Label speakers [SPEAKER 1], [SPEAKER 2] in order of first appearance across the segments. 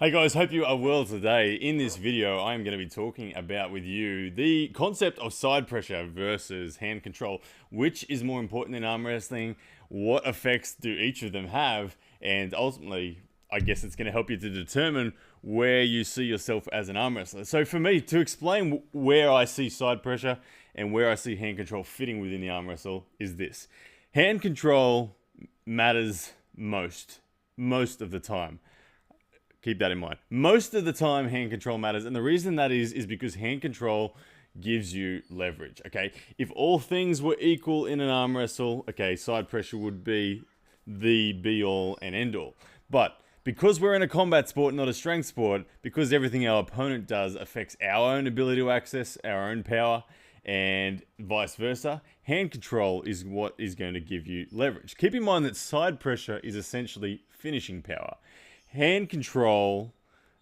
[SPEAKER 1] Hey guys, hope you are well today. In this video, I'm going to be talking about with you the concept of side pressure versus hand control. Which is more important in arm wrestling? What effects do each of them have? And ultimately, I guess it's going to help you to determine where you see yourself as an arm wrestler. So for me, to explain where I see side pressure and where I see hand control fitting within the arm wrestle is this. Hand control matters most of the time. Keep that in mind. Most of the time, hand control matters. And the reason that is because hand control gives you leverage, okay? If all things were equal in an arm wrestle, okay, side pressure would be the be-all and end-all. But because we're in a combat sport, not a strength sport, because everything our opponent does affects our own ability to access our own power, and vice versa, hand control is what is going to give you leverage. Keep in mind that side pressure is essentially finishing power. Hand control,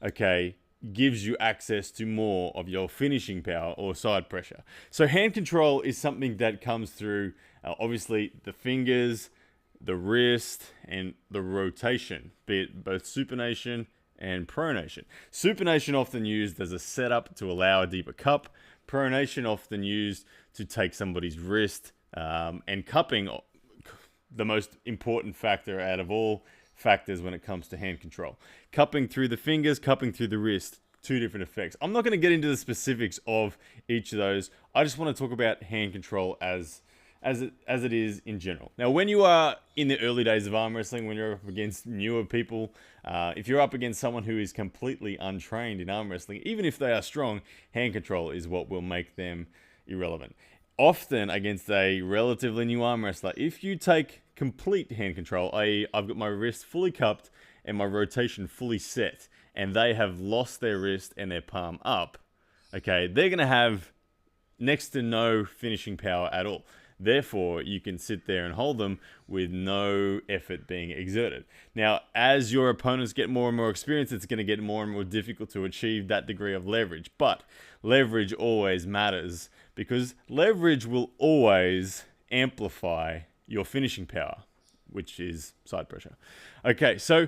[SPEAKER 1] okay, gives you access to more of your finishing power or side pressure. So hand control is something that comes through, obviously, the fingers, the wrist, and the rotation, be it both supination and pronation. Supination often used as a setup to allow a deeper cup. Pronation often used to take somebody's wrist, and cupping, the most important factor out of all factors when it comes to hand control. Cupping through the fingers, cupping through the wrist, two different effects. I'm not going to get into the specifics of each of those. I just want to talk about hand control as it is in general. Now, when you are in the early days of arm wrestling, when you're up against newer people, if you're up against someone who is completely untrained in arm wrestling, even if they are strong, hand control is what will make them irrelevant. Often against a relatively new arm wrestler, if you take complete hand control, i.e. I've got my wrist fully cupped and my rotation fully set, and they have lost their wrist and their palm up, okay, they're going to have next to no finishing power at all. Therefore, you can sit there and hold them with no effort being exerted. Now, as your opponents get more and more experience, it's going to get more and more difficult to achieve that degree of leverage. But leverage always matters because leverage will always amplify your finishing power, which is side pressure. Okay, so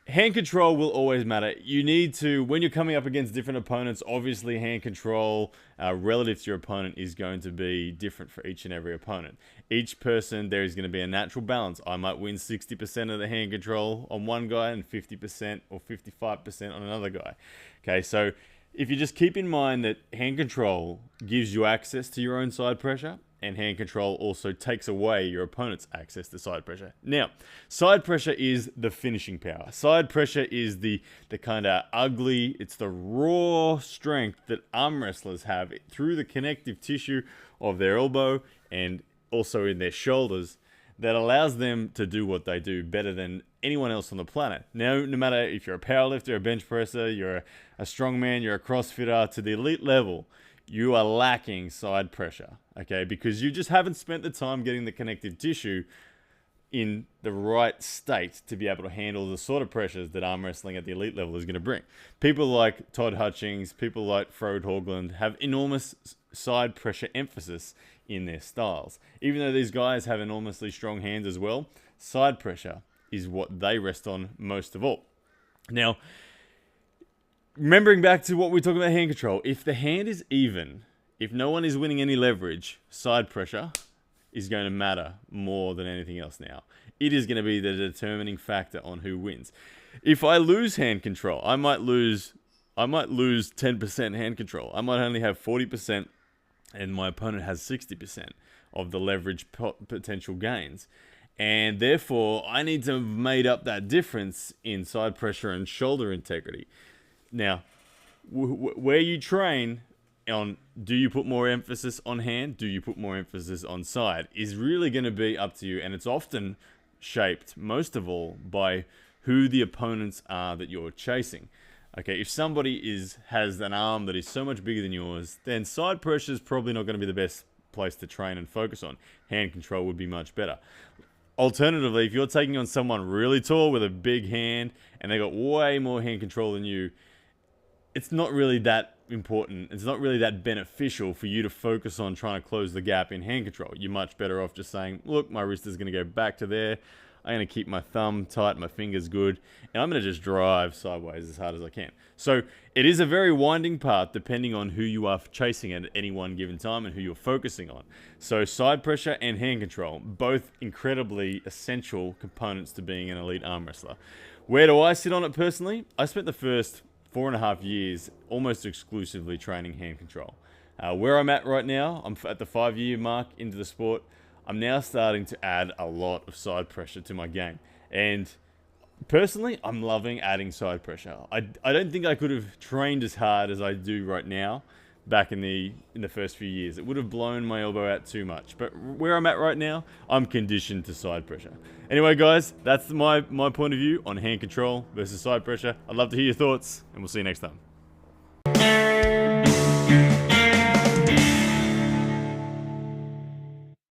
[SPEAKER 1] hand control will always matter. You need to, when you're coming up against different opponents, obviously hand control relative to your opponent is going to be different for each and every opponent. Each person, there is going to be a natural balance. I might win 60% of the hand control on one guy and 50% or 55% on another guy. Okay, so if you just keep in mind that hand control gives you access to your own side pressure, and hand control also takes away your opponent's access to side pressure. Now, side pressure is the finishing power. Side pressure is the kind of ugly, it's the raw strength that arm wrestlers have through the connective tissue of their elbow and also in their shoulders that allows them to do what they do better than anyone else on the planet. Now, no matter if you're a powerlifter, a bench presser, you're a strongman, you're a crossfitter, to the elite level, you are lacking side pressure, okay? Because you just haven't spent the time getting the connective tissue in the right state to be able to handle the sort of pressures that arm wrestling at the elite level is going to bring. People like Todd Hutchings, people like Frode Haugland have enormous side pressure emphasis in their styles. Even though these guys have enormously strong hands as well, side pressure is what they rest on most of all. Now, remembering back to what we talked about hand control, if the hand is even, if no one is winning any leverage, side pressure is going to matter more than anything else now. It is going to be the determining factor on who wins. If I lose hand control, I might lose 10% hand control. I might only have 40% and my opponent has 60% of the leverage potential gains. And therefore, I need to have made up that difference in side pressure and shoulder integrity. Now, where you train on, do you put more emphasis on hand? Do you put more emphasis on side? Is really going to be up to you. And it's often shaped, most of all, by who the opponents are that you're chasing. Okay, if somebody has an arm that is so much bigger than yours, then side pressure is probably not going to be the best place to train and focus on. Hand control would be much better. Alternatively, if you're taking on someone really tall with a big hand and they got way more hand control than you, it's not really that important. It's not really that beneficial for you to focus on trying to close the gap in hand control. You're much better off just saying, look, my wrist is going to go back to there. I'm going to keep my thumb tight, my fingers good, and I'm going to just drive sideways as hard as I can. So it is a very winding path depending on who you are chasing at any one given time and who you're focusing on. So side pressure and hand control, both incredibly essential components to being an elite arm wrestler. Where do I sit on it personally? I spent the first 4.5 years almost exclusively training hand control. Where I'm at right now, I'm at the 5-year mark into the sport. I'm now starting to add a lot of side pressure to my game. And personally, I'm loving adding side pressure. I don't think I could have trained as hard as I do right now back in the first few years. It would have blown my elbow out too much. But where I'm at right now, I'm conditioned to side pressure. Anyway, guys, that's my point of view on hand control versus side pressure. I'd love to hear your thoughts, and we'll see you next time.